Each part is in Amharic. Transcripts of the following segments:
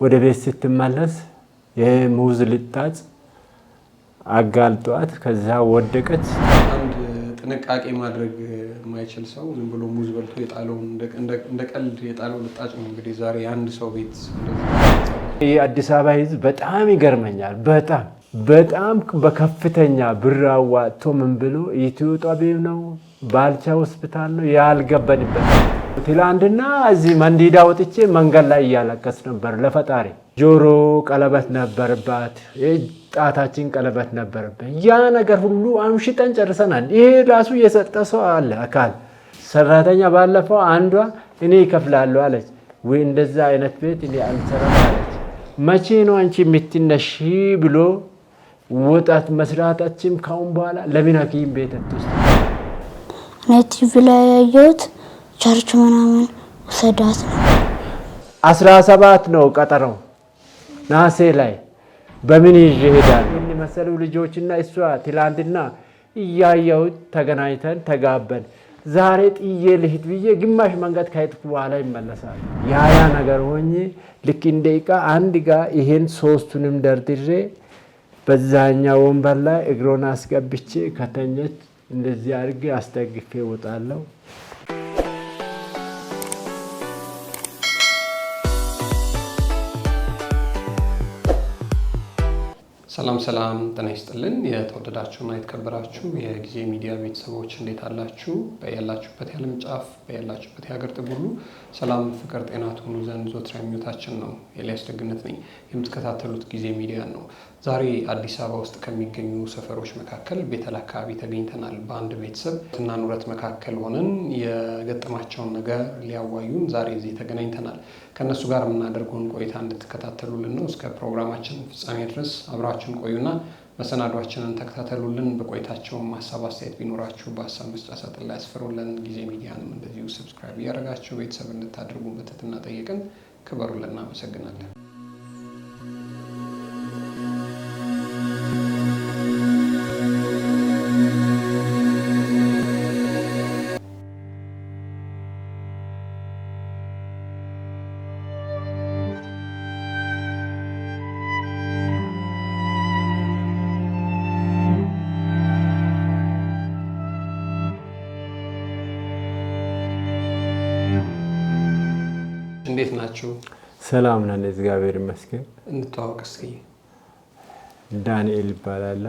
ወደ ቤት ስትመለስ የሙዝ ልጣጭ አጋልጧት ከዛ ወደቀች። አንድ ጥንቃቄ ማድረግ የማይችል ሰው ዝም ብሎ ሙዝ በልቶ የጣለውን እንደ ቀልድ የጣለው ልጣጭ ነው። እንግዲህ ዛሬ አንድ ሰው ቤት የአዲስ አበባ ሕዝብ በጣም ይገርመኛል። በጣም በከፍተኛ ብር አዋጥቶ ምን ብሎ ኢትዮጵያ ነው ባልቻ ሆስፒታል ነው ያልገባንበት። ትላንትና እዚህ መንዲዳ ወጥቼ መንገድ ላይ እያለቀስ ነበር ለፈጣሪ። ጆሮ ቀለበት ነበርባት፣ ጣታችን ቀለበት ነበረበት። ያ ነገር ሁሉ አምሽጠን ጨርሰናል። ይሄ ራሱ የሰጠ ሰው አለ አካል ሰራተኛ። ባለፈው አንዷ እኔ ይከፍላለሁ አለች። ወይ እንደዛ አይነት ቤት እኔ አልሰራም አለች። መቼ ነው አንቺ የምትነሺ ብሎ ወጣት መስራታችን ካሁን በኋላ ለምን ሐኪም ቤት ውስጥ ቲቪ ላይ ያየሁት ቸርች ምናምን ወሰዳት ነው። 17 ነው ቀጠረው ናሴ ላይ በምን ይዤ እሄዳለሁ? እኔ መሰሉ ልጆችና እሷ ትላንትና እያየው ተገናኝተን ተጋበን። ዛሬ ጥዬ ልሂድ ብዬ ግማሽ መንገድ ከሄድኩ በኋላ ይመለሳል። ያ ነገር ሆኜ ልክ እንደ ዕቃ አንድ ጋር ይሄን ሶስቱንም ደርድሬ በዛኛ ወንበር ላይ እግሮን አስገብቼ ከተኘች እንደዚህ አድርጌ አስደግፌ እወጣለሁ። ሰላም ጤና ይስጥልን። የተወደዳችሁና የተከበራችሁ የጊዜ ሚዲያ ቤተሰቦች እንዴት አላችሁ? በያላችሁበት የዓለም ጫፍ በያላችሁበት የሀገር ጥግ ሁሉ ሰላም፣ ፍቅር፣ ጤና ትሆኑ ዘንድ ዘወትር ምኞታችን ነው። ኤልያስ ደግነት ነኝ። የምትከታተሉት ጊዜ ሚዲያ ነው። ዛሬ አዲስ አበባ ውስጥ ከሚገኙ ሰፈሮች መካከል ቤተል አካባቢ ተገኝተናል። በአንድ ቤተሰብ እና ኑረት መካከል ሆነን የገጠማቸውን ነገር ሊያዋዩን ዛሬ እዚህ ተገናኝተናል። ከነሱ ጋር የምናደርገውን ቆይታ እንድትከታተሉልን ነው። እስከ ፕሮግራማችን ፍጻሜ ድረስ አብራችን ቆዩና መሰናዷችንን ተከታተሉልን። በቆይታቸውም ሀሳብ አስተያየት ቢኖራችሁ በሀሳብ መስጫ ሳጥን ላይ አስፍሩልን። ጊዜ ሚዲያንም እንደዚሁ ሰብስክራይብ እያደረጋችሁ ቤተሰብ እንድታደርጉ በትህትና ጠይቀን። ክበሩልን። እናመሰግናለን። እንዴት ናችሁ? ሰላም ነን፣ እግዚአብሔር ይመስገን። እንተዋወቅ እስኪ። ዳንኤል ይባላል።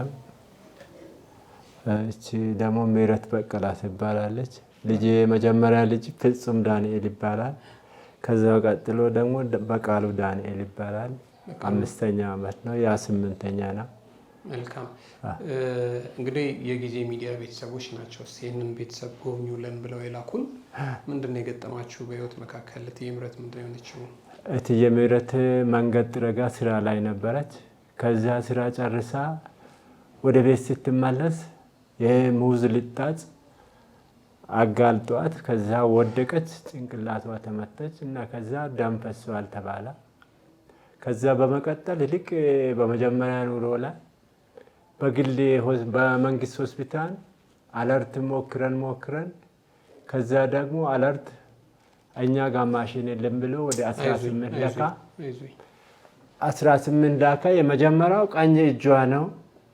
እቺ ደግሞ ምህረት በቀላ ትባላለች። ልጅ የመጀመሪያ ልጅ ፍጹም ዳንኤል ይባላል። ከዛ ቀጥሎ ደግሞ በቃሉ ዳንኤል ይባላል። 5ኛ ዓመት ነው፣ ያ 8ኛ ነው። መልካም። እንግዲህ የጊዜ ሚዲያ ቤተሰቦች ናቸው ይህንን ቤተሰብ ጎብኙልን ብለው የላኩን። ምንድነው የገጠማችሁ በህይወት መካከል? እትዬ ምህረት ምንድነው የሆነችው? እትዬ ምህረት መንገድ ጥረጋ ስራ ላይ ነበረች። ከዛ ስራ ጨርሳ ወደ ቤት ስትመለስ የሙዝ ልጣጭ አጋልጧት ከዛ ወደቀች። ጭንቅላቷ ተመተች እና ከዛ ደም ፈሷል ተባለ። ከዛ በመቀጠል ልክ በመጀመሪያ ኑሮ ላይ በግል በመንግስት ሆስፒታል አለርት ሞክረን ከዛ ደግሞ አለርት እኛ ጋር ማሽን የለም ብሎ ወደ 18 ዳካ የመጀመሪያው ቀኝ እጇ ነው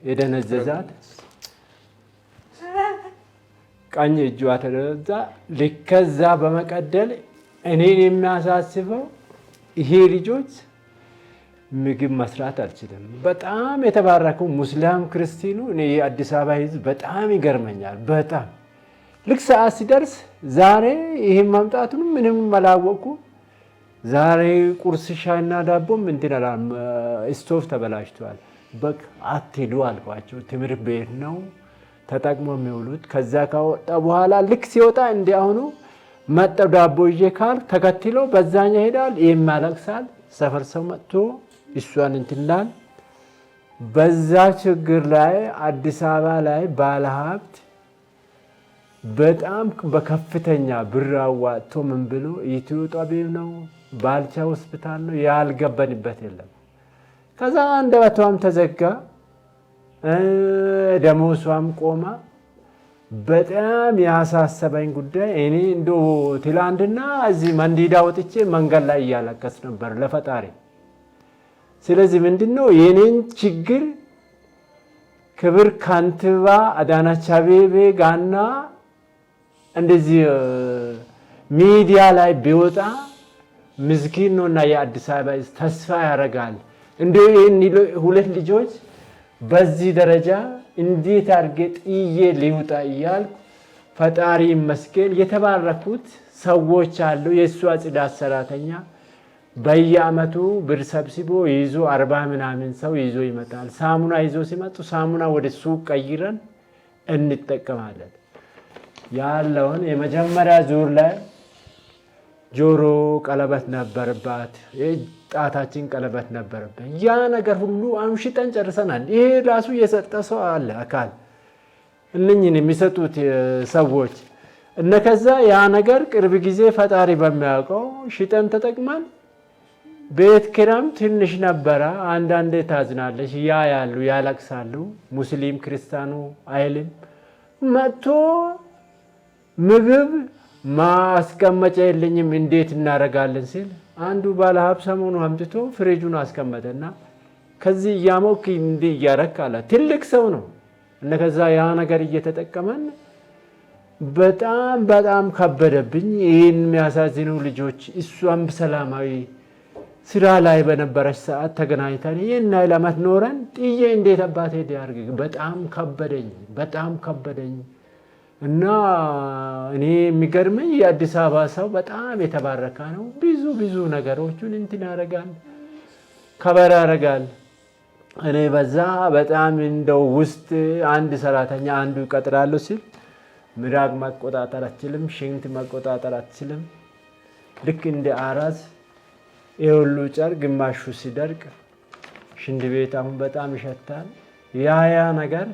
የደነዘዛት። ቀኝ እጇ ተደረዛ። ልከዛ በመቀደል እኔን የሚያሳስበው ይሄ ልጆች ምግብ መስራት አልችልም። በጣም የተባረከው ሙስሊም ክርስቲያኑ እኔ የአዲስ አበባ ሕዝብ በጣም ይገርመኛል። በጣም ልክ ሰዓት ሲደርስ ዛሬ ይሄን ማምጣቱን ምንም አላወቁ። ዛሬ ቁርስ ሻይና ዳቦም እንትን አላም ስቶቭ ተበላሽቷል። በቃ አትሄዱ አልኳቸው። ትምህርት ቤት ነው ተጠቅሞ የሚውሉት። ከዛ ከወጣ በኋላ ልክ ሲወጣ እንዲያውኑ መጠው ዳቦ ይዤ ካል ተከትሎ በዛኛ ሄዳል። ይሄም ያለቅሳል። ሰፈር ሰው መጥቶ እሷን እንትላል። በዛ ችግር ላይ አዲስ አበባ ላይ ባለሀብት በጣም በከፍተኛ ብር አዋጥቶ ምን ብሎ ኢትዮጵያ ነው ባልቻ ሆስፒታል ነው ያልገባንበት የለም። ከዛ አንደበቷም ተዘጋ፣ ደሞሷም ቆማ። በጣም ያሳሰበኝ ጉዳይ እኔ ትላንትና እዚህ መንዲዳ ወጥቼ መንገድ ላይ እያለቀስ ነበር ለፈጣሪ። ስለዚህ ምንድነው የኔን ችግር ክብር ካንትባ አዳነች አቤቤ ጋና እንደዚህ ሚዲያ ላይ ቢወጣ ምስኪን ነውና የአዲስ አበባ ተስፋ ያደርጋል። እንደው ይሄን ሁለት ልጆች በዚህ ደረጃ እንዴት አድርጌ ጥዬ ሊውጣ እያልኩ ፈጣሪ ይመስገን የተባረኩት ሰዎች አሉ። የእሷ ጽዳት ሰራተኛ በየአመቱ ብር ሰብስቦ ይዞ 40 ምናምን ሰው ይዞ ይመጣል። ሳሙና ይዞ ሲመጡ ሳሙና ወደ ሱቅ ቀይረን እንጠቀማለን። ያለውን የመጀመሪያ ዙር ላይ ጆሮ ቀለበት ነበረባት፣ ጣታችን ቀለበት ነበረበት። ያ ነገር ሁሉ አምሽጠን ጨርሰናል። ይሄ ራሱ የሰጠ ሰው አለ አካል እነኝን የሚሰጡት ሰዎች እነከዛ ያ ነገር ቅርብ ጊዜ ፈጣሪ በሚያውቀው ሽጠን ተጠቅመን ቤት ኪራም ትንሽ ነበረ። አንዳንዴ ታዝናለች፣ ያ ያሉ ያለቅሳሉ። ሙስሊም ክርስቲያኑ አይልም። መጥቶ ምግብ ማስቀመጫ የለኝም እንዴት እናደርጋለን ሲል አንዱ ባለሀብት ሰሞኑ አምጥቶ ፍሪጁን አስቀመጠና ከዚህ እያሞክ እንዲህ እያረክ አለ። ትልቅ ሰው ነው። እነከዛ ያ ነገር እየተጠቀመን በጣም በጣም ከበደብኝ። ይህን የሚያሳዝኑ ልጆች እሷም ሰላማዊ ስራ ላይ በነበረች ሰዓት ተገናኝተን ይህን ያህል ዓመት ኖረን ጥዬ እንዴት አባቴ ሊያርግ በጣም ከበደኝ እና እኔ የሚገርመኝ የአዲስ አበባ ሰው በጣም የተባረከ ነው። ብዙ ነገሮችን እንትን ያደርጋል፣ ከበር ያደርጋል። እኔ በዛ በጣም እንደው ውስጥ አንድ ሰራተኛ አንዱ ይቀጥራለሁ ሲል ምራቅ መቆጣጠር አትችልም፣ ሽንት መቆጣጠር አትችልም። ልክ እንደ አራስ የሁሉ ጨር ግማሹ ሲደርቅ ሽንት ቤት አሁን በጣም ይሸታል። ያ ነገር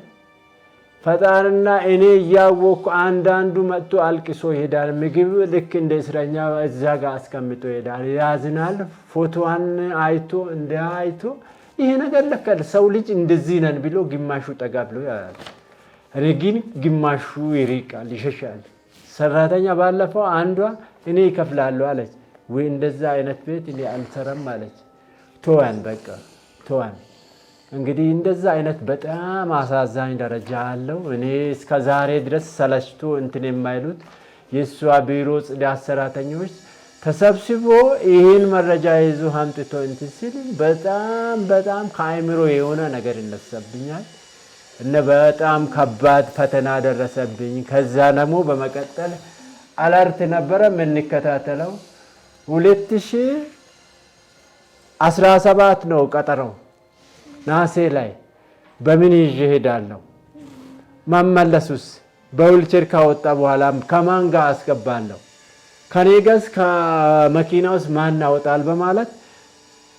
ፈጣሪና እኔ እያወቅኩ አንዳንዱ መጥቶ አልቅሶ ይሄዳል። ምግብ ልክ እንደ እስረኛ እዛ ጋር አስቀምጦ ይሄዳል፣ ያዝናል። ፎቶዋን አይቶ ይሄ ነገር ለካ ሰው ልጅ እንደዚህ ነን ብሎ ግማሹ ጠጋ ብሎ ያያል። እኔ ግን ግማሹ ይርቃል፣ ይሸሻል። ሰራተኛ ባለፈው አንዷ እኔ ይከፍላለሁ አለች። ወይ እንደዛ አይነት ቤት እኔ አልሰራም አለች። ተዋን በቃ ተዋን። እንግዲህ እንደዛ አይነት በጣም አሳዛኝ ደረጃ አለው። እኔ እስከ ዛሬ ድረስ ሰለችቶ እንትን የማይሉት የእሷ ቢሮ ጽዳት ሰራተኞች ተሰብስቦ ይህን መረጃ ይዞ አምጥቶ እንትን ሲል በጣም ከአይምሮ የሆነ ነገር ይነሳብኛል እና በጣም ከባድ ፈተና ደረሰብኝ። ከዛ ደግሞ በመቀጠል አለርት ነበረ የምንከታተለው 2017 ነው ቀጠረው ናሴ ላይ በምን ይዤ ሄዳለሁ? መመለሱስ በዊልቸር ካወጣ በኋላ ከማን ጋር አስገባለሁ? ከኔ ጋር ከመኪና ውስጥ ማን ያወጣል? በማለት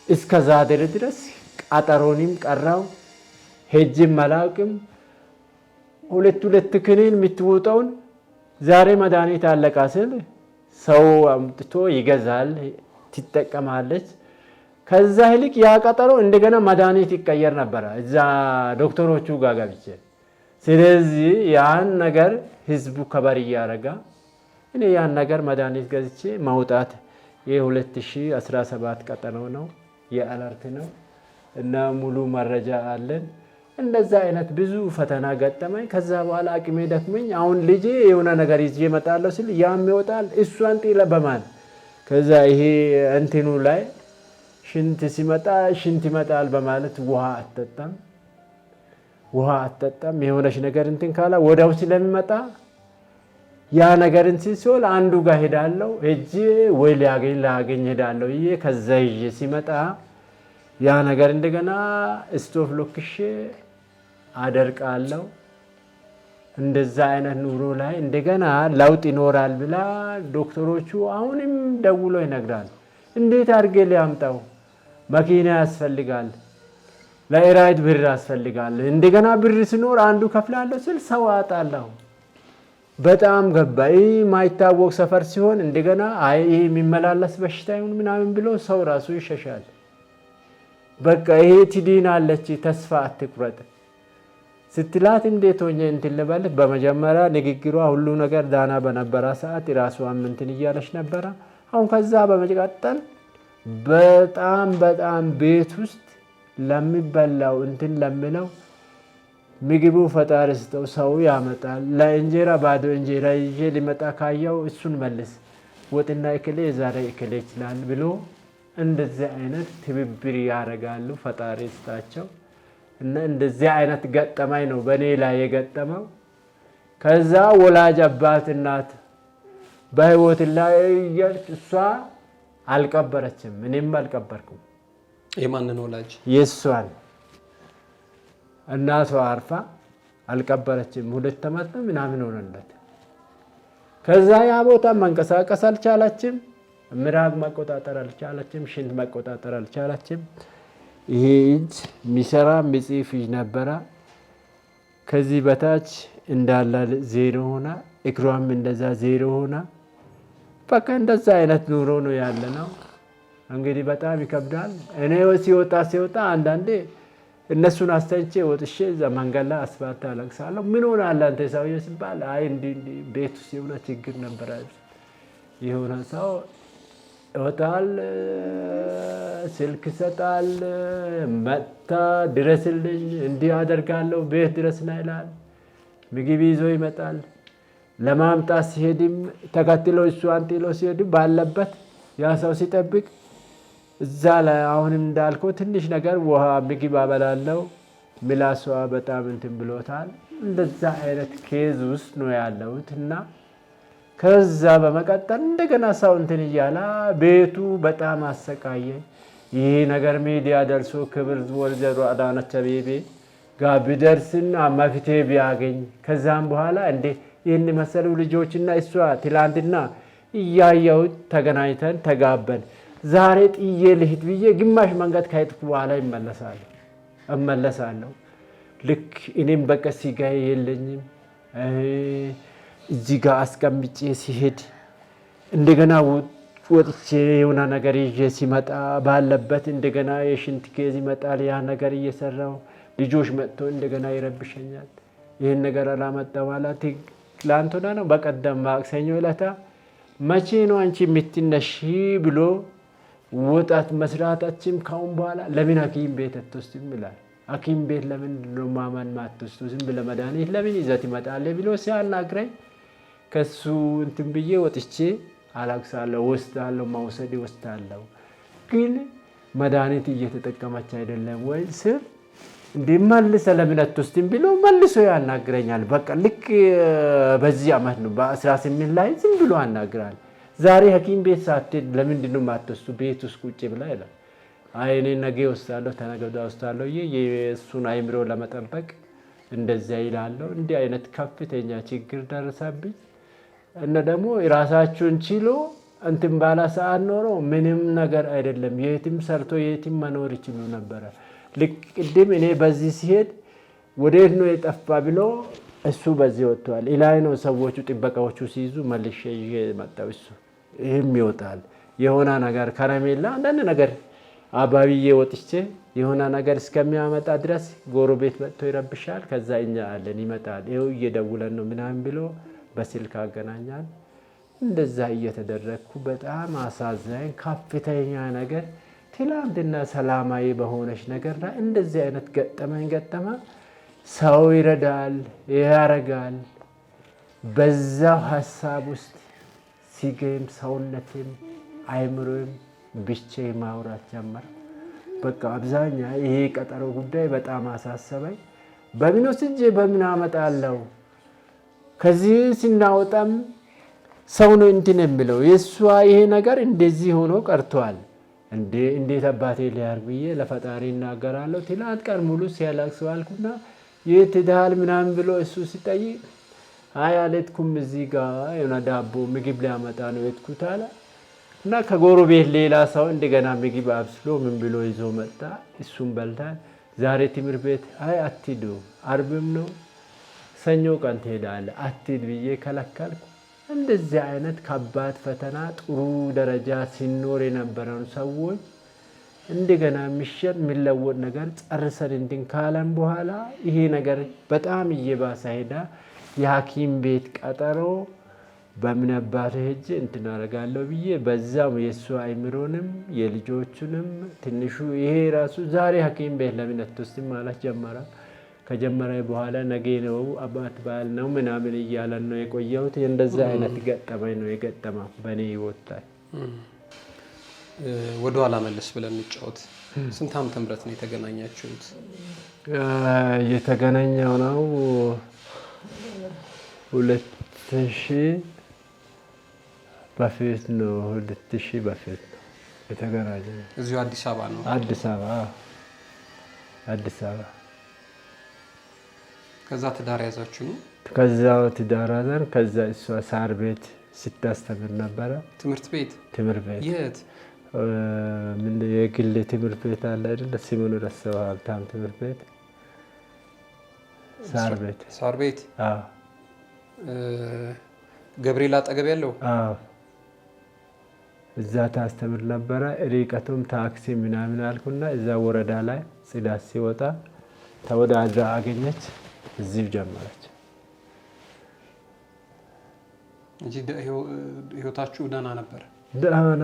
እስከ ዛሬ ድረስ ቀጠሮንም ቀራው። ሄጅም አላውቅም። ሁለት ክኒን የምትወጣውን ዛሬ መድኃኒት አለቃ ስል ሰው አምጥቶ ይገዛል፣ ትጠቀማለች። ከዛ ይልቅ ያ ቀጠሮ እንደገና መድኃኒት ይቀየር ነበረ እዛ ዶክተሮቹ ጋር ገብቼ። ስለዚህ ያን ነገር ህዝቡ ከበር እያደረጋ እኔ ያን ነገር መድኃኒት ገዝቼ ማውጣት የ2017 ቀጠሮ ነው፣ የአለርት ነው እና ሙሉ መረጃ አለን። እንደዛ አይነት ብዙ ፈተና ገጠመኝ። ከዛ በኋላ አቅሜ ደክመኝ አሁን ልጄ የሆነ ነገር ይዤ እመጣለሁ ሲል ያም ይወጣል፣ እሷን ጥለ በማን ከዛ ይሄ እንትኑ ላይ ሽንት ሲመጣ ሽንት ይመጣል በማለት ውሃ አትጠጣም። የሆነች ነገር እንትን ካላ ወዳው ስለሚመጣ ያ ነገር እንትን ሲሆን አንዱ ጋር ሄዳለሁ፣ እጄ ወይ ላገኝ ሄዳለሁ። ይሄ ከዛ ይዤ ሲመጣ ያ ነገር እንደገና ስቶፍ ሎክሼ አደርቃለሁ። እንደዛ አይነት ኑሮ ላይ እንደገና ለውጥ ይኖራል ብላ ዶክተሮቹ አሁንም ደውሎ ይነግራል። እንዴት አድርጌ ሊያምጣው? መኪና ያስፈልጋል፣ ለራይድ ብር ያስፈልጋል። እንደገና ብር ሲኖር አንዱ ከፍላለሁ ስል ሰው አጣለሁ። በጣም ገባ። ይህ ማይታወቅ ሰፈር ሲሆን እንደገና ይሄ የሚመላለስ በሽታ ይሁን ምናምን ብሎ ሰው ራሱ ይሸሻል። በቃ ይሄ ትድናለች፣ ተስፋ አትቁረጥ ስትላት እንዴት ሆኜ እንትን ልበልህ። በመጀመሪያ ንግግሯ ሁሉ ነገር ዳና በነበረ ሰዓት ራሷን እንትን እያለች ነበረ። አሁን ከዛ በመቀጠል በጣም ቤት ውስጥ ለሚበላው እንትን ለምለው ምግቡ ፈጣሪ ስጠው ሰው ያመጣል። ለእንጀራ ባዶ እንጀራ ይዤ ሊመጣ ካየው እሱን መልስ ወጥና እክሌ ዛሬ እክሌ ይችላል ብሎ እንደዚህ አይነት ትብብር ያደርጋሉ። ፈጣሪ ስጣቸው እና እንደዚህ አይነት ገጠመኝ ነው በእኔ ላይ የገጠመው። ከዛ ወላጅ አባት እናት በህይወት ላይ እሷ አልቀበረችም፣ እኔም አልቀበርኩም። የማንን ወላጅ? የእሷን እናቷ አርፋ አልቀበረችም። 2 ዓመት ምናምን ሆነለት። ከዛ ያ ቦታ መንቀሳቀስ አልቻለችም፣ ምራቅ መቆጣጠር አልቻለችም፣ ሽንት መቆጣጠር አልቻለችም። ይሄ እጅ የሚሰራ የሚጽፍ ነበረ። ከዚህ በታች እንዳለ ዜሮ ሆና እግሯም እንደዛ ዜሮ ሆና በቃ እንደዛ አይነት ኑሮ ነው ያለ ነው። እንግዲህ በጣም ይከብዳል። እኔ ሲወጣ አንዳንዴ እነሱን አስተንቼ ወጥቼ እዛ መንገድ ላይ አስፋልት አለቅሳለሁ። ምን ሆነሃል አንተ ሰውዬው ሲባል አይ እንዲህ ቤት ውስጥ የሆነ ችግር ነበረ። የሆነ ሰው ይወጣል፣ ስልክ ይሰጣል፣ መጣ ድረስልኝ እንዲህ አደርጋለሁ ቤት ድረስ ና ይላል። ምግብ ይዞ ይመጣል። ለማምጣት ሲሄድም ተከትሎ እሷን ጥሎ ሲሄድም ባለበት ያ ሰው ሲጠብቅ እዛ ላይ አሁንም እንዳልከው ትንሽ ነገር ውሃ ምግብ አበላለው። ምላሷ በጣም እንትን ብሎታል። እንደዛ አይነት ኬዝ ውስጥ ነው ያለሁት እና ከዛ በመቀጠል እንደገና ሰው እንትን እያለ ቤቱ በጣም አሰቃየ። ይሄ ነገር ሚዲያ ደርሶ ክብር ወይዘሮ አዳነች አቤቤ ጋር ቢደርስና መፍትሄ ቢያገኝ ከዛም በኋላ እንዴ ይህን መሰሉ ልጆችና እሷ ትላንትና እያየሁት ተገናኝተን ተጋበን። ዛሬ ጥዬ ልሂድ ብዬ ግማሽ መንገድ ከሄድኩ በኋላ እመለሳለሁ። ልክ እኔም በቃ ሲጋዬ የለኝም እዚህ ጋር አስቀምጬ ሲሄድ እንደገና ወጥቼ የሆነ ነገር ይዤ ሲመጣ ባለበት እንደገና የሽንት ኬዝ ይመጣል። ያ ነገር እየሰራው ልጆች መጥቶ እንደገና ይረብሸኛል። ይህን ነገር አላመጣ ማለት ትላንትና ነው በቀደም ማክሰኞ ዕለት መቼ ነው አንቺ የምትነሺ ብሎ ወጣት መስራታችን ካሁን በኋላ ለምን ሐኪም ቤት አትወስድም ይላል። ሐኪም ቤት ለምን ነው ማመን ማትወስዱ ዝም ብለህ መድኃኒት ለምን ይዘት ይመጣል ብሎ ሲያናግረኝ ከሱ እንትን ብዬ ወጥቼ አላክሳለሁ። ወስዳለሁ፣ መውሰድ ወስዳለሁ፣ ግን መድኃኒት እየተጠቀመች አይደለም ወይ ስል እንዲመልሰ ለምን አትወስድም ብሎ መልሶ ያናግረኛል። በቃ ልክ በዚህ ዓመት ነው በ18 ላይ ዝም ብሎ ያናግራል። ዛሬ ሐኪም ቤት ሳትሄድ ለምንድን ነው የማትወስዱ ቤት ውስጥ ቁጭ ብላ ይላል። አይ እኔ ነገ ወስዳለሁ ተነገ ወዲያ ወስዳለሁ የእሱን አይምሮ ለመጠበቅ እንደዚያ ይላለሁ። እንዲህ አይነት ከፍተኛ ችግር ደረሰብኝ እና ደግሞ ራሳችሁን ችሎ እንትን ባላ ሰዓት ኖሮ ምንም ነገር አይደለም። የትም ሰርቶ የትም መኖር ይችሉ ነበረ። ልክ ቅድም እኔ በዚህ ሲሄድ ወዴት ነው የጠፋ ብሎ እሱ በዚህ ወጥቷል። ኢላይ ነው ሰዎቹ ጥበቃዎቹ ሲይዙ መልሼ ይዤ መጣሁ። እሱ ይህም ይወጣል የሆነ ነገር ከረሜላ አንዳንድ ነገር አባብዬ ወጥቼ የሆነ ነገር እስከሚያመጣ ድረስ ጎረቤት መጥቶ ይረብሻል። ከዛ እኛ አለን ይመጣል። ይኸው እየደውለን ነው ምናምን ብሎ በስልክ አገናኛል። እንደዛ እየተደረግኩ በጣም አሳዛኝ ከፍተኛ ነገር ትላንትና ሰላማዊ በሆነች ነገር ላይ እንደዚህ አይነት ገጠመ። ሰው ይረዳል ያረጋል። በዛው ሀሳብ ውስጥ ሲገኝ ሰውነትም አይምሮም ብቻ ማውራት ጀመረ። በቃ አብዛኛ ይሄ ቀጠሮ ጉዳይ በጣም አሳሰበኝ። በምን ወስጄ በምን አመጣለሁ? ከዚህ ሲናወጣም ሰው ነው እንትን የሚለው የእሷ ይሄ ነገር እንደዚህ ሆኖ ቀርቷል። እንዴት አባቴ ሊያርግ ብዬ ለፈጣሪ እናገራለሁ። ትላንት ቀን ሙሉ ሲያለቅስ ዋልኩና የት ሄደሃል ምናምን ብሎ እሱ ሲጠይቅ አይ አልሄድኩም እዚህ ጋር የሆነ ዳቦ ምግብ ሊያመጣ ነው የሄድኩት አለ እና ከጎረቤት ሌላ ሰው እንደገና ምግብ አብስሎ ምን ብሎ ይዞ መጣ። እሱም በልታል። ዛሬ ትምህርት ቤት አይ አትሂዱ አርብም ነው ሰኞ ቀን ትሄዳለህ አትሂድ ብዬ ከለከልኩ። እንደዚህ አይነት ከባድ ፈተና ጥሩ ደረጃ ሲኖር የነበረውን ሰዎች እንደገና የሚሸጥ የሚለወጥ ነገር ጨርሰን እንትን ካለን በኋላ ይሄ ነገር በጣም እየባሰ ሄዳ የሐኪም ቤት ቀጠሮ በምን አባቴ ሄጄ እንትን አደርጋለሁ ብዬ በዛም የእሱ አይምሮንም የልጆቹንም ትንሹ ይሄ ራሱ ዛሬ ሐኪም ቤት ለምን አትወስድም ማለት ጀመረ። ከጀመረ በኋላ ነገ ነው አባት በዓል ነው ምናምን እያለን ነው የቆየሁት። እንደዛ አይነት ገጠመኝ ነው የገጠመው በእኔ ህይወት ላይ። ወደ ኋላ መለስ ብለን እንጫወት። ስንት ዓመተ ምህረት ነው የተገናኛችሁት? የተገናኘው ነው 2000 በፊት ነው። 2000 በፊት ነው የተገናኘው። እዚሁ አዲስ አበባ ነው? አዲስ አበባ። ከዛ ትዳር ያዛችሁ ነው? ከዛው ትዳር ያዘን። ከዛ እሷ ሳር ቤት ስታስተምር ነበረ። ትምህርት ቤት? የት? የግል ትምህርት ቤት አለ አይደል? ስሙን ረሳሁ። ሀብታም ትምህርት ቤት ሳር ቤት። አዎ። ገብርኤል አጠገብ ያለው? አዎ። እዛ ታስተምር ነበረ። ርቀቱም ታክሲ ምናምን አልኩና እዛ ወረዳ ላይ ጽዳት ሲወጣ ተወዳድራ አገኘች። እዚህ ጀመረች እንጂ ህይወታችሁ ደህና ነበር?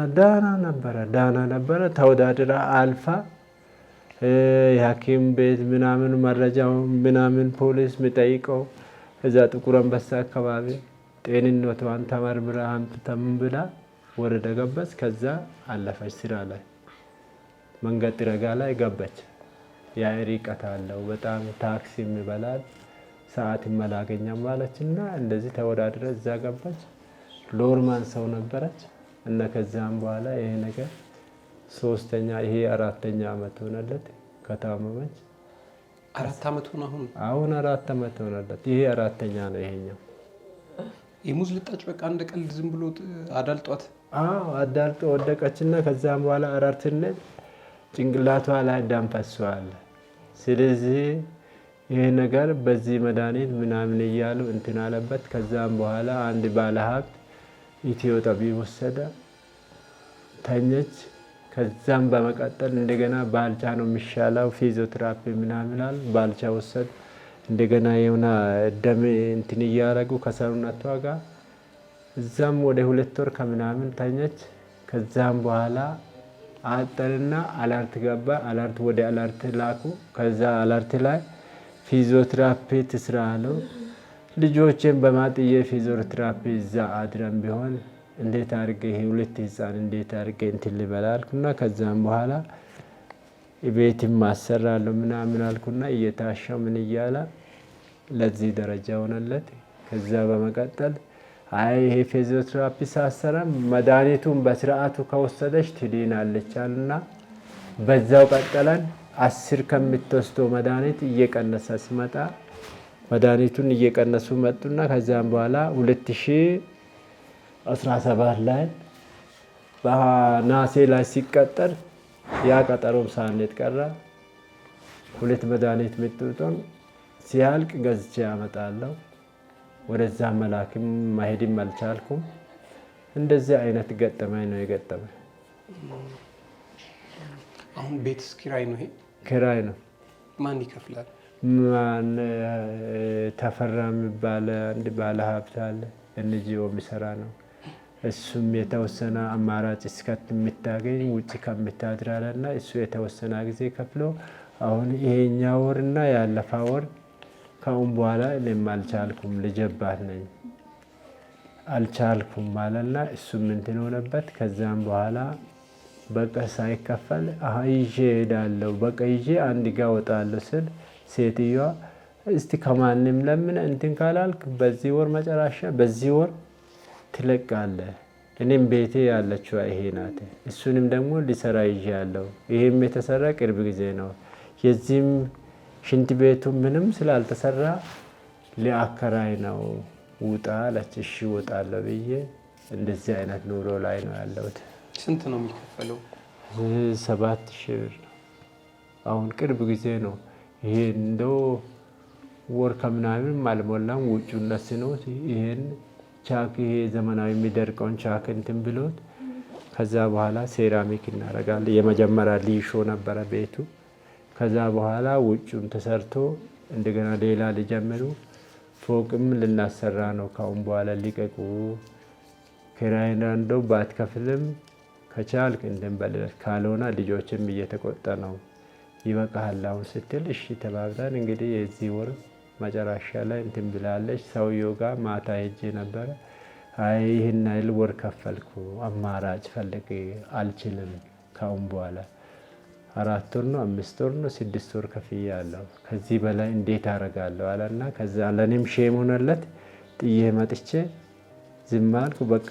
ደህና ነበረ። ተወዳድራ አልፋ የሐኪም ቤት ምናምን መረጃው ምናምን ፖሊስ የሚጠይቀው እዛ ጥቁር አንበሳ አካባቢ ጤንነቷን ተመርምራ አምጥተም ብላ ወረደ ገባች። ከዛ አለፈች። ስራ ላይ መንገድ ጥረጋ ላይ ገባች። ያ ርቀት አለው በጣም ታክሲ የሚበላል ሰዓት ይመላገኛም ማለችና እንደዚህ ተወዳድረ እዛ ገባች። ሎርማን ሰው ነበረች እና ከዛም በኋላ ይሄ ነገር ሶስተኛ ይሄ አራተኛ አመት ሆነለት ከታመመች። 4 አመት ሆነ? አሁን 4 አመት ሆነለት። ይሄ አራተኛ ነው ይሄኛው። የሙዝ ልጣጭ በቃ እንደ ቀልድ ዝም ብሎ አዳልጧት? አዎ አዳልጦ ወደቀችና ከዛም በኋላ አራርትነት ጭንቅላቷ ላይ ደም ፈሷል። ስለዚህ ይሄ ነገር በዚህ መድኃኒት ምናምን እያሉ እንትን አለበት። ከዛም በኋላ አንድ ባለሀብት ኢትዮ ጠቢብ ወሰደ፣ ተኘች። ከዛም በመቀጠል እንደገና ባልቻ ነው የሚሻለው ፊዚዮቴራፒ ምናምን አሉ። ባልቻ ወሰድ። እንደገና የሆነ ደም እንትን እያደረጉ ከሰውነቷ ጋር እዛም ወደ 2 ወር ከምናምን ተኘች። ከዛም በኋላ አጠርና አላርት ገባ። አላርት ወደ አላርት ላኩ። ከዛ አላርት ላይ ፊዚዮቴራፒ ትስራ አለው። ልጆችን በማጥየ ፊዚዮቴራፒ እዛ አድረን ቢሆን እንዴት አድርገ ይሄ 2 ህፃን እንዴት አድርገ እንትን ልበላ አልኩና ከዛም በኋላ ቤትም አሰራለሁ ምናምን አልኩና እየታሻው ምን እያለ ለዚህ ደረጃ ሆነለት። ከዛ በመቀጠል አይ ይሄ ፊዚዮቴራፒ ሳሰራ መድኃኒቱን በስርዓቱ ከወሰደች ትድናለች አልና በዛው ቀጠለን። 10 ከምትወስደው መድኃኒት እየቀነሰ ሲመጣ መድኃኒቱን እየቀነሱ መጡና ከዛም በኋላ 2017 ላይ በናሴ ላይ ሲቀጠር ያ ቀጠሮም ሳንት ቀራ። 2 መድኃኒት ምጥጦን ሲያልቅ ገዝቼ አመጣለሁ። ወደዛ መላክም ማሄድም አልቻልኩም። እንደዚህ አይነት ገጠመኝ ነው የገጠመኝ። አሁን ቤትስ ኪራይ ነው? ይሄ ኪራይ ነው። ማን ይከፍላል? ማን ተፈራ የሚባል አንድ ባለ ሀብት አለ፣ ኤንጂኦ የሚሰራ ነው። እሱም የተወሰነ አማራጭ እስከት የምታገኝ ውጭ ከምታድራለና እሱ የተወሰነ ጊዜ ከፍሎ አሁን ይሄኛ ወርና ያለፈ ወር ከአሁን በኋላ እኔም አልቻልኩም፣ ልጀባት ነኝ አልቻልኩም ማለትና እሱም እንትን ሆነበት። ከዛም በኋላ በቃ ሳይከፈል ይዤ እሄዳለሁ፣ በቃ ይዤ አንድ ጋ ወጣለሁ ስል ሴትዮዋ እስቲ ከማንም ለምን እንትን ካላልክ በዚህ ወር መጨረሻ በዚህ ወር ትለቃለህ። እኔም ቤቴ ያለችው ይሄ ናት። እሱንም ደግሞ ሊሰራ ይዤ ያለው ይሄም የተሰራ ቅርብ ጊዜ ነው። የዚህም ሽንት ቤቱ ምንም ስላልተሰራ ሊአከራይ ነው ውጣ አለች። እሺ እወጣለሁ ብዬ እንደዚህ አይነት ኑሮ ላይ ነው ያለሁት። ስንት ነው የሚከፈለው? 7000 ብር ነው። አሁን ቅርብ ጊዜ ነው ይሄ እንደው ወር ከምናምን አልሞላም። ውጩን ለስኖት ይሄን ቻክ ይሄ ዘመናዊ የሚደርቀውን ቻክ እንትን ብሎት ከዛ በኋላ ሴራሚክ እናደርጋለን። የመጀመሪያ ሊሾ ነበረ ቤቱ። ከዛ በኋላ ውጩም ተሰርቶ እንደገና ሌላ ሊጀምሩ ፎቅም ልናሰራ ነው። ካሁን በኋላ ሊቀቁ ኪራይን እንደው ባትከፍልም ከቻልክ እንትን በልለት ካልሆነ ልጆችም እየተቆጣ ነው ይበቃሃል አሁን ስትል እሺ ተባብለን እንግዲህ የዚህ ወር መጨረሻ ላይ እንትን ብላለች። ሰውየው ጋር ማታ ሄጄ ነበረ። አይ ይህን ያህል ወር ከፈልኩ አማራጭ ፈልግ አልችልም ካሁን በኋላ 4 ወር ነው 5 ወር ነው 6 ወር ከፍያለሁ ከዚህ በላይ እንዴት አደርጋለሁ አለና ከዛ ለኔም ሼም ሆነለት ጥዬ መጥቼ ዝም አልኩ። በቃ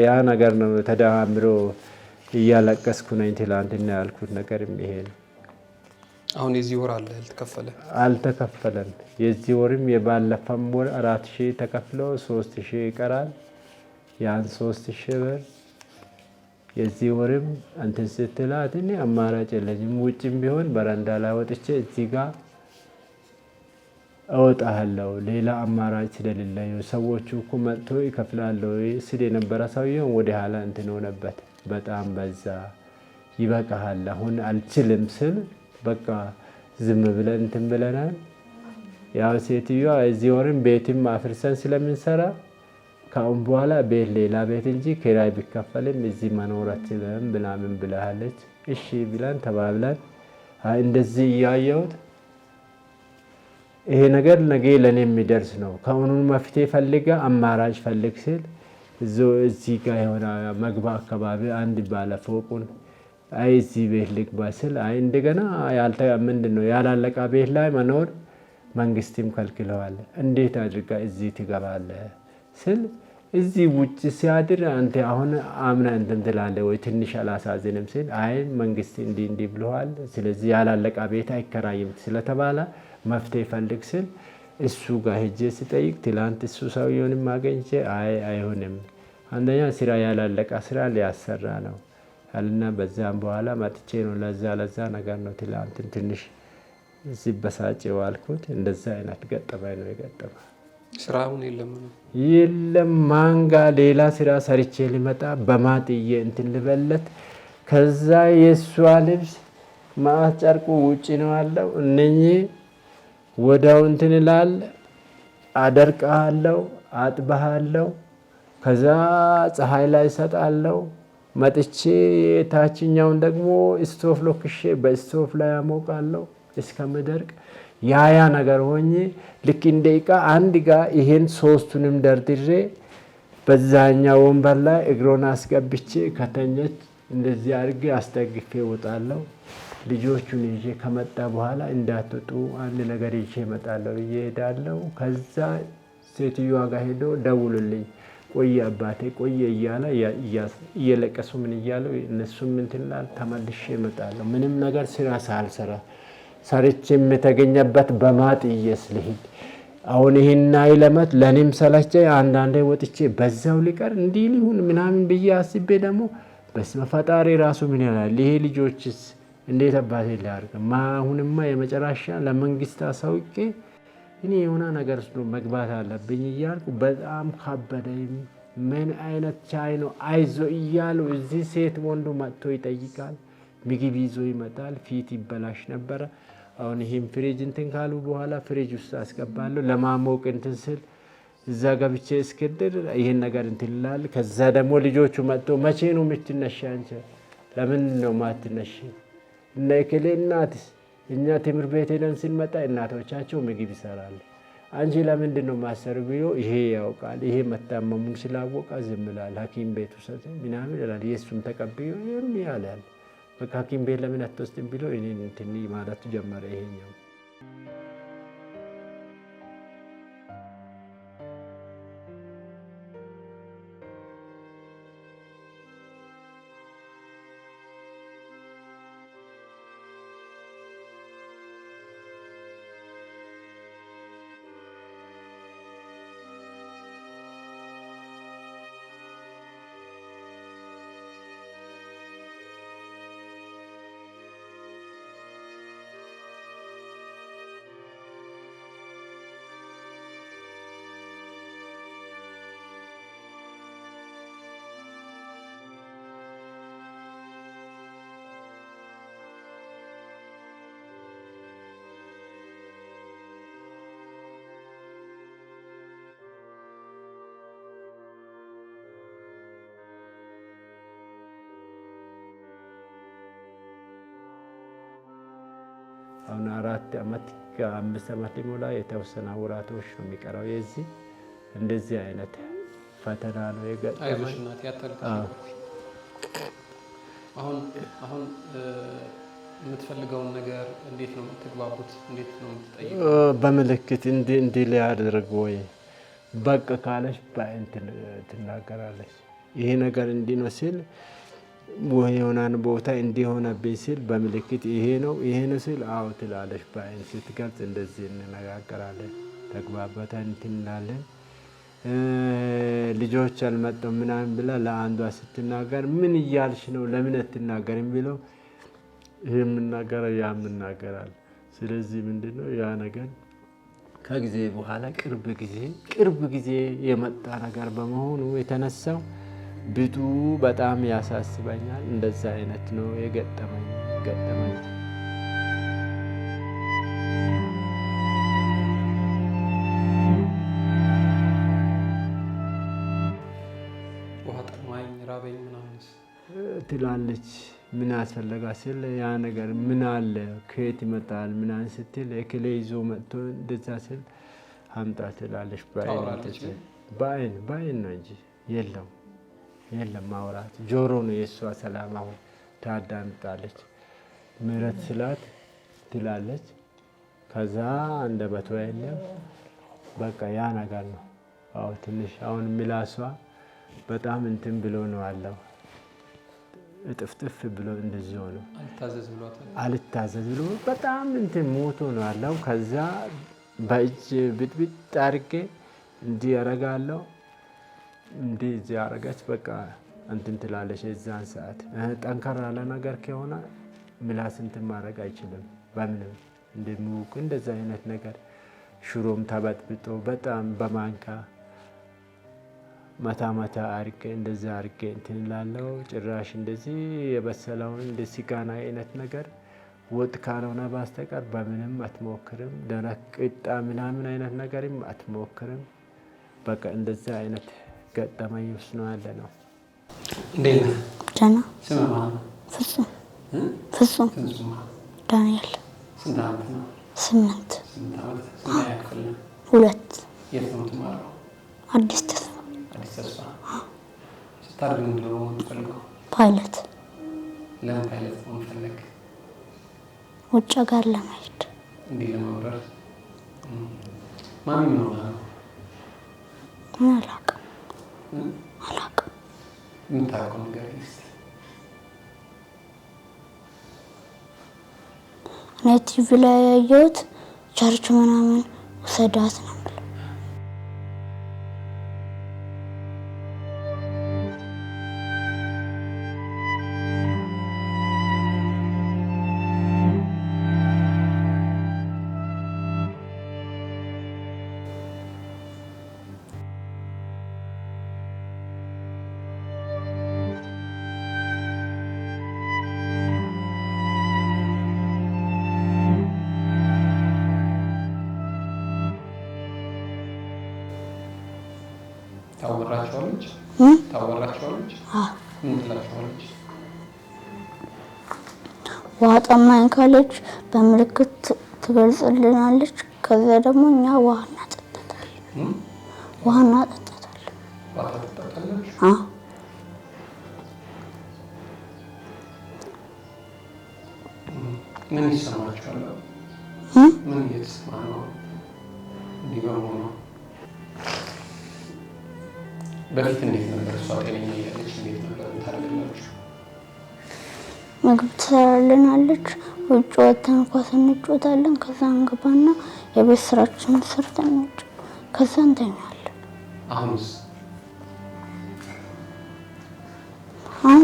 ያ ነገር ነው ተደማምሮ እያለቀስኩ ነኝ ትላንትና ያልኩት ነገር ይሄ ነው። አሁን የዚህ ወር አልተከፈለም። የዚህ ወርም የባለፈም ወር 4000 ተከፍሎ 3000 ይቀራል። ያን 3000 ብር የዚህ ወርም እንትን ስትላት እኔ አማራጭ የለኝም ውጭም ቢሆን በረንዳ ላይ ወጥቼ እዚህ ጋር እወጣለሁ ሌላ አማራጭ ስለሌለኝ ሰዎቹ እኮ መጥቶ ይከፍላሉ ስል የነበረ ሰውዬው ወደ ኋላ እንትን ሆነበት። በጣም በዛ ይበቃሃል አሁን አልችልም ስል በቃ ዝም ብለን እንትን ብለናል። ያው ሴትዮዋ እዚህ ወርም ቤትም አፍርሰን ስለምንሰራ ካሁን በኋላ ቤት ሌላ ቤት እንጂ ኪራይ ቢከፈልም እዚህ መኖር አትችልም ብላምን ብላለች። እሺ ብለን ተባብለን እንደዚህ እያየሁት ይሄ ነገር ነገ ለኔ የሚደርስ ነው ከአሁኑ መፍትሄ ፈልጋ አማራጭ ፈልግ ሲል እዚህ ጋር የሆነ መግባ አካባቢ አንድ ባለ ፎቁን አይ እዚህ ቤት ልግባ ስል አይ እንደገና ምንድነው ያላለቃ ቤት ላይ መኖር መንግስትም ከልክለዋል እንዴት አድርጋ እዚህ ትገባለህ ስል እዚህ ውጭ ሲያድር አንተ አሁን አምና እንትን ትላለህ ወይ ትንሽ አላሳዝንም ሲል አይ መንግስት እንዲህ ብለዋል ስለዚህ ያላለቃ ቤት አይከራይም ስለተባለ መፍትሄ ፈልግ ስል እሱ ጋር ሄጄ ስጠይቅ ትላንት እሱ ሰውየውንም አገኝቼ አይ አይሆንም አንደኛ ስራ ያላለቃ ስራ ሊያሰራ ነው አልና በዛም በኋላ መጥቼ ነው ለዛ ነገር ነው ትላንት ትንሽ ሲበሳጭ ዋልኩት። እንደዛ አይነት ገጠመኝ ነው የገጠመው። ስራውን የለም ማንጋ ሌላ ስራ ሰርቼ ሊመጣ በማጥዬ እንትን ልበለት ከዛ የሷ ልብስ ማጨርቁ ውጪ ነው አለው እነኚህ ወዳው እንትን ይላል አደርቃለሁ አጥባለሁ ከዛ ፀሐይ ላይ ሰጣለሁ መጥቼ ታችኛውን ደግሞ ስቶፍ ሎክሼ በስቶፍ ላይ አሞቃለሁ እስከምደርቅ ያ ነገር ሆኜ ልክ እንደ ዕቃ አንድ ጋር ይሄን ሶስቱንም ደርድሬ በዛኛው ወንበር ላይ እግሮን አስገብቼ ከተኘች እንደዚህ አድርጌ አስጠግፌ እወጣለሁ። ልጆቹን ይዤ ከመጣ በኋላ እንዳትወጡ አንድ ነገር ይዤ እመጣለሁ ብዬ እሄዳለሁ። ከዛ ሴትዮዋ ጋር ሄዶ ደውሉልኝ ቆየ አባቴ ቆየ እያለ እየለቀሱ ምን እያሉ እነሱም እንትን ይላል ተመልሼ እመጣለሁ። ምንም ነገር ስራ ሳልሰራ ሰርቼ የምተገኘበት በማጥየስ ልሂድ አሁን ይሄን አይለመት ለኔም ሰለቸኝ። አንዳንዴ ወጥቼ በዛው ሊቀር እንዲህ ሊሁን ምናምን ብዬ አስቤ ደግሞ በስመ ፈጣሪ ራሱ ምን ይላል ይሄ ልጆችስ እንዴት አባቴ ሊያርግ አሁንማ የመጨረሻ ለመንግስት አሳውቄ እኔ የሆነ ነገር መግባት አለብኝ እያልኩ በጣም ከበደኝ። ምን አይነት ቻይ ነው አይዞ እያሉ እዚህ ሴት ወንዱ መጥቶ ይጠይቃል። ምግብ ይዞ ይመጣል። ፊት ይበላሽ ነበረ። አሁን ይሄን ፍሪጅ እንትን ካሉ በኋላ ፍሪጅ ውስጥ አስገባለሁ ለማሞቅ እንትን ስል እዛ ገብቼ እስክድር ይሄን ነገር እንትን ይላል። ከዛ ደግሞ ልጆቹ መጥቶ መቼ ነው የምትነሺ አንቺ ለምን ነው ማትነሺ እና እከሌ እናትስ እኛ ትምህርት ቤት ሄደን ስንመጣ እናቶቻቸው ምግብ ይሰራሉ አንቺ ለምንድን ነው ማሰር ብሎ ይሄ ያውቃል። ይሄ መታመሙን ስላወቀ ዝም ይላል። ሐኪም ቤት ውሰድ ምናምን ይላል። የእሱም ተቀብዮ ያላል በቃ ሐኪም ቤት ለምን አትወስድም ብሎ እኔን እንትን ማለት ጀመረ ይሄኛው። አሁን 4 ዓመት ከ5 ዓመት ሊሞላ የተወሰነ ወራቶች ነው የሚቀረው። የዚህ እንደዚህ አይነት ፈተና ነው የገጠመኝ። አይዞሽ እናቴ አታልቅሽ። አሁን የምትፈልገውን ነገር እንዴት ነው የምትግባቡት? እንዴት ነው የምትጠይቁት? በምልክት እንዲህ ሊያደርግ ወይ በቃ ካለሽ በእንትን ትናገራለች። ይሄ ነገር እንዲህ ነው ሲል ወይ የሆነን ቦታ እንዲሆነብኝ ሲል በምልክት ይሄ ነው ሲል አዎ ትላለች። በአይን ስትገልጽ እንደዚህ እንነጋገራለን። ተግባባተን እንትን እንላለን። ልጆች አልመጡም ምናምን ብላ ለአንዷ ስትናገር ምን እያልሽ ነው ለምን አትናገርም ብለው ይሄ የምናገረው ያ የምናገራል። ስለዚህ ምንድነው ያ ነገር ከጊዜ በኋላ ቅርብ ጊዜ የመጣ ነገር በመሆኑ የተነሳው ብዙ በጣም ያሳስበኛል። እንደዛ አይነት ነው የገጠመኝ። ውሃ ጠማኝ ራበኝ ምናምንስ ትላለች። ምን አስፈለጋ ሲል ያ ነገር ምን አለ ከየት ይመጣል ምናምን ስትል እክሌ ይዞ መጥቶ እንደዛ ሲል አምጣ ትላለች። በአይን ነው እንጂ የለም ማውራት። ጆሮ ነው የእሷ ሰላም። አሁን ታዳምጣለች። ምህረት ስላት ትላለች። ከዛ አንደበቷ የለም። በቃ ያ ነገር ነው። አዎ ትንሽ አሁን ምላሷ በጣም እንትን ብሎ ነው አለው። እጥፍጥፍ ብሎ እንደዚህ ሆኖ አልታዘዝ ብሎ በጣም እንትን ሞቶ ነው አለው። ከዛ በእጅ ብጥብጥ አድርጌ እንዲህ ያረጋለሁ። እንዲህ እዚህ አረጋች። በቃ እንትን ትላለች። የዛን ሰዓት ጠንከር ያለ ነገር ከሆነ ምላስ እንትን ማድረግ አይችልም። በምንም እንደሚውቅ እንደዛ አይነት ነገር ሽሮም ተበጥብጦ በጣም በማንካ መታ አርጌ እንደዛ አርጌ እንትን እላለሁ። ጭራሽ እንደዚህ የበሰለውን እንደ ሲጋና አይነት ነገር ወጥ ካልሆነ በስተቀር በምንም አትሞክርም። ደረቅ ቂጣ ምናምን አይነት ነገርም አትሞክርም። በቃ እንደዛ አይነት ገጠመኝ ውስጥ ነው ያለ ነው። እንዴት ነህ? ደህና። ስምህ ማን ነው? ፍጹም ዳንኤል። ስንት ዓመት ነው? 8 ዓመት። ስንተኛ ክፍል ነው? 2 የት ነው የምትማረው? አዲስ ተስፋ። ስታድግ ምንድን ነው የምትፈልገው? ፓይለት። ለምን ፓይለት መሆን ፈለግ? ውጭ ሀገር ለመሄድ። እንዲህ ለመብረር። ማሚ ምን ሆና ነው? አላውቅም። የምታውቀው ንገረኝ እስኪ። እኔ ቲቪ ላይ ያየሁት ቸርች ምናምን ውሰዳት ነው። ታወራቸዋለች? ምን ትላቸዋለች? ውሃ ጠማኝ ካለች በምልክት ትገልጽልናለች። ከዛ ደግሞ እኛ ውሃ እናጠጣታለን። ውሃ ታጠጣለች? ምን ይሰማችኋል? ምን እየተሰማ ነው? እንዲህ በመሆኑ በፊት እንዴት ነበር? እሷ ጤነኛ እያለች እንዴት ነበር የምታደርግላችሁ? ምግብ ትሰራልናለች። ውጭ ወጥተን ኳስ እንጫወታለን። ከዛ እንገባና የቤት ስራችንን ሰርተን ከዛ እንተኛለን። አሁንስ? አሁን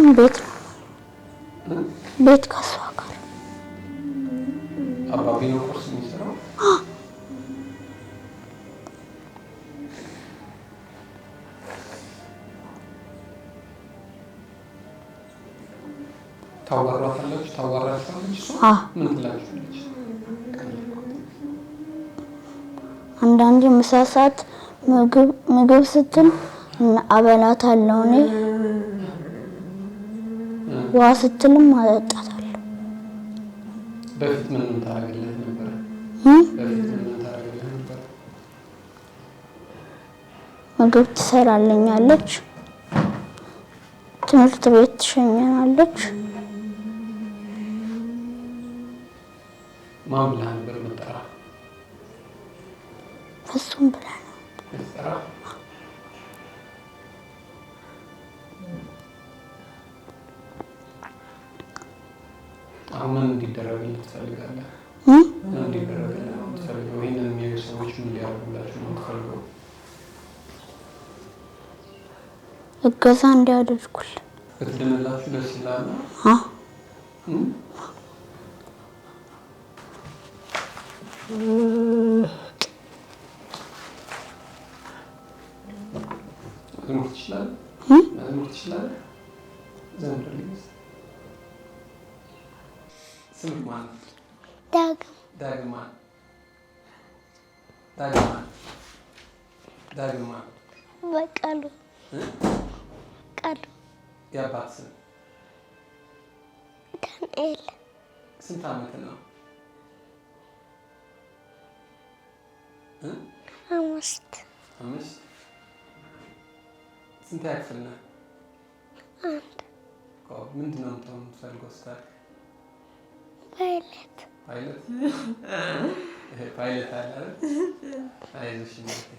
ቤት ከሷ ጋር። አባቢ ነው ቁርስ የሚሰራው? ታዋራችኋለች? ምን ትላችኋለች? አንዳንዴ ምሳ ሰዓት ምግብ ስትል አበላታለሁ እኔ። ውሃ ስትልም አጠጣታለሁ። በፊት ምን ታደርግልህ ነበር? ምግብ ትሰራልኛለች፣ ትምህርት ቤት ትሸኘናለች። ማን ብላ ነበር የምትጠራ? ፍጹም ብላ ነው የምትጠራ። አሁን ምን እንዲደረግልህ ትፈልጋለህ? ምን እንዲደረግልህ ነው የምትፈልገው? ይህንን የሚያዩ ሰዎች ምን ሊያደርጉላችሁ ነው የምትፈልገው? እገዛ እንዲያደርጉልን። ብትድንላችሁ ደስ ይላል? መዝሙር ትችላለህ? መዝሙር ትችላለህ? ዘምርልኝ። ስምህ ማን ነው? ዳግም። ዳግም ማን? ዳግም ማን? ዳግም ማን? በቃሉ። ቃሉ። የአባት ስም? ዳንኤል። ስንት ዓመት ነው? 5 ስንት ያክፍል ነህ? 1 ምንድን ነው የምትፈልገው ስታድግ? ፓይለት። ፓይለት? ፓይለት አለ አይደል? አይዞሽ እናቴ።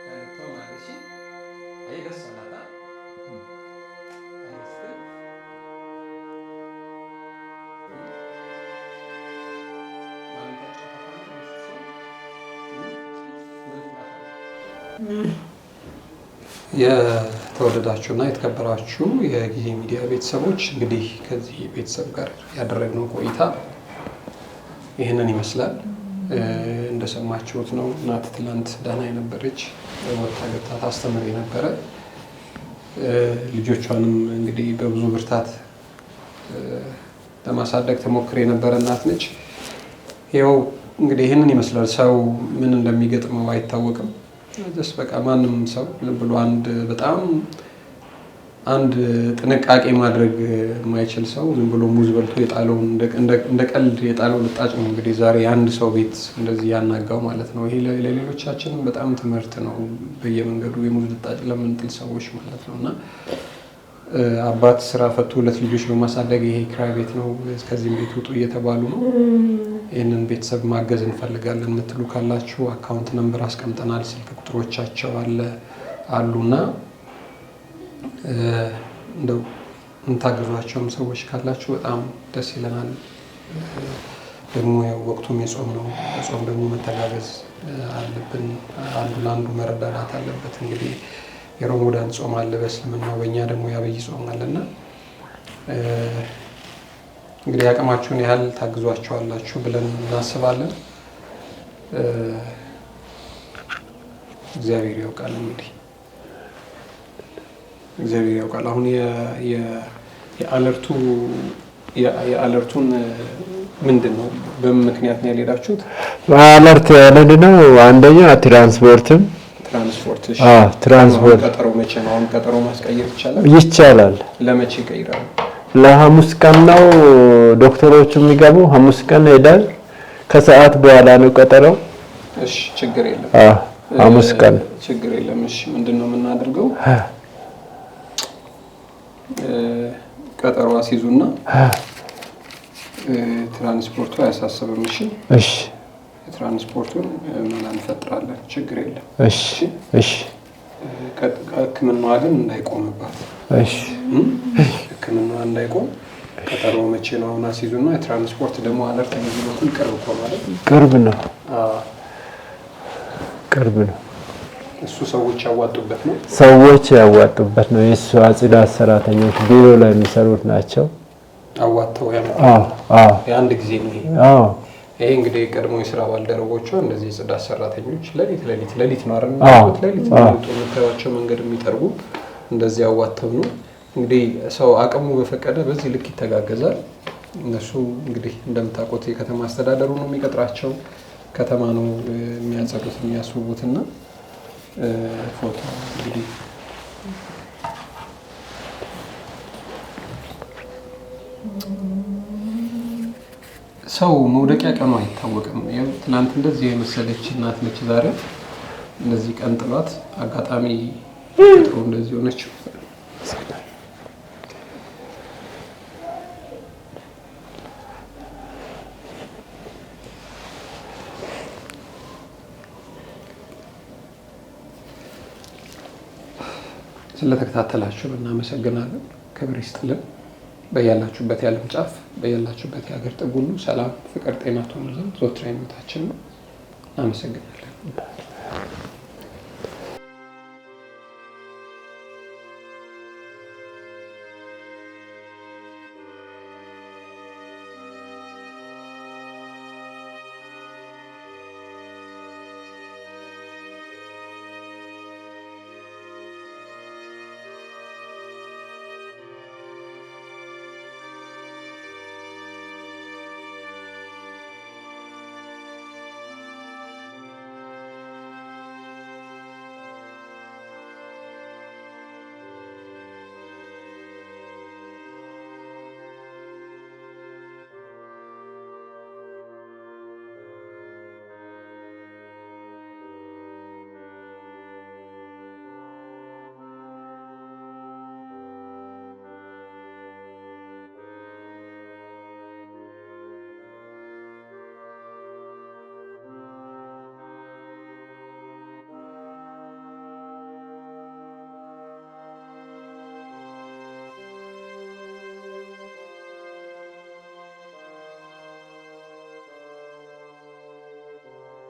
ፓይለት ማለት እሺ። አይ ደስ አላታ። የተወደዳችሁና የተከበራችሁ የጊዜ ሚዲያ ቤተሰቦች እንግዲህ ከዚህ ቤተሰብ ጋር ያደረግነው ቆይታ ይህንን ይመስላል። እንደሰማችሁት ነው። እናት ትላንት ደህና የነበረች ወጥታ ገብታ ታስተምር የነበረ ልጆቿንም እንግዲህ በብዙ ብርታት ለማሳደግ ተሞክር የነበረ እናት ነች። ይኸው እንግዲህ ይህንን ይመስላል። ሰው ምን እንደሚገጥመው አይታወቅም። ደስ በቃ ማንም ሰው ብሎ አንድ ጥንቃቄ ማድረግ የማይችል ሰው ዝም ብሎ ሙዝ በልቶ የጣለውን እንደ ቀልድ የጣለው ልጣጭ ነው እንግዲህ ዛሬ አንድ ሰው ቤት እንደዚህ ያናጋው ማለት ነው። ይሄ ለሌሎቻችንም በጣም ትምህርት ነው። በየመንገዱ የሙዝ ልጣጭ ለምንጥል ሰዎች ማለት ነው። እና አባት ስራ ፈቶ 2 ልጆች በማሳደግ ይሄ ኪራይ ቤት ነው ከዚህም ቤት ውጡ እየተባሉ ነው። ይህንን ቤተሰብ ማገዝ እንፈልጋለን የምትሉ ካላችሁ አካውንት ነምበር አስቀምጠናል። ስልክ ቁጥሮቻቸው አሉና እንደው እንታገዟቸውም ሰዎች ካላችሁ በጣም ደስ ይለናል። ደግሞ ያው ወቅቱም የጾም ነው። ጾም ደግሞ መተጋገዝ አለብን። አንዱ ለአንዱ መረዳዳት አለበት። እንግዲህ የረመዳን ጾም አለ በእስልምናው፣ በእኛ ደግሞ የአብይ ጾም አለና እንግዲህ አቅማችሁን ያህል ታግዟቸዋላችሁ ብለን እናስባለን። እግዚአብሔር ያውቃል። እንግዲህ እግዚአብሔር ያውቃል። አሁን የአለርቱን ምንድን ነው? በምን ምክንያት ነው ያልሄዳችሁት? አለርት ምንድን ነው? አንደኛ ትራንስፖርት። ቀጠሮ መቼ ነው? አሁን ቀጠሮ ማስቀየር ይቻላል? ይቻላል። ለመቼ ይቀይራሉ? ለሐሙስ ቀን ነው ዶክተሮቹ የሚገቡ። ሐሙስ ቀን ሄዳል። ከሰዓት በኋላ ነው ቀጠሮው። እሺ ችግር የለም። ሐሙስ ቀን ችግር የለም። እሺ ምንድነው የምናደርገው? ቀጠሮ አስይዙና ትራንስፖርቱ አያሳስብም። እሺ ትራንስፖርቱን ምን እንፈጥራለን? ችግር የለም። እሺ ሕክምናዋ ግን እንዳይቆምባት። ሕክምናዋ እንዳይቆም ቀጠሮ መቼ ነው? አሁን አስይዙና የትራንስፖርት ደግሞ አለርት በዚህ በኩል ቅርብ እኮ ማለት ቅርብ ነው። እሱ ሰዎች ያዋጡበት ነው። የእሱ ጽዳት ሰራተኞች ቢሮ ላይ የሚሰሩት ናቸው። አዋጥተው የአንድ ጊዜ ነው ይሄ። ይሄ እንግዲህ ቀድሞ የስራ ባልደረቦቿ እንደዚህ የጽዳት ሰራተኞች ሌሊት ነው አይደል? ሌሊት ነው የምታዩዋቸው መንገድ የሚጠርጉ እንደዚህ አዋጥተው ነው እንግዲህ። ሰው አቅሙ በፈቀደ በዚህ ልክ ይተጋገዛል። እነሱ እንግዲህ እንደምታውቁት የከተማ አስተዳደሩ ነው የሚቀጥራቸው። ከተማ ነው የሚያጸዱት የሚያስውቡትና ፎቶ እንግዲህ ሰው መውደቂያ ቀኑ አይታወቅም። ትናንት እንደዚህ የመሰለች እናት ነች ዛሬ እንደዚህ ቀን ጥሏት አጋጣሚ ጥሩ እንደዚህ ሆነች። ስለተከታተላችሁ እናመሰግናለን። ክብር ይስጥልን። በያላችሁበት የዓለም ጫፍ በያላችሁበት የሀገር ጥግ ሁሉ ሰላም፣ ፍቅር፣ ጤና ትሆኑ ዘንድ ዘወትር ምኞታችን ነው። እናመሰግናለን።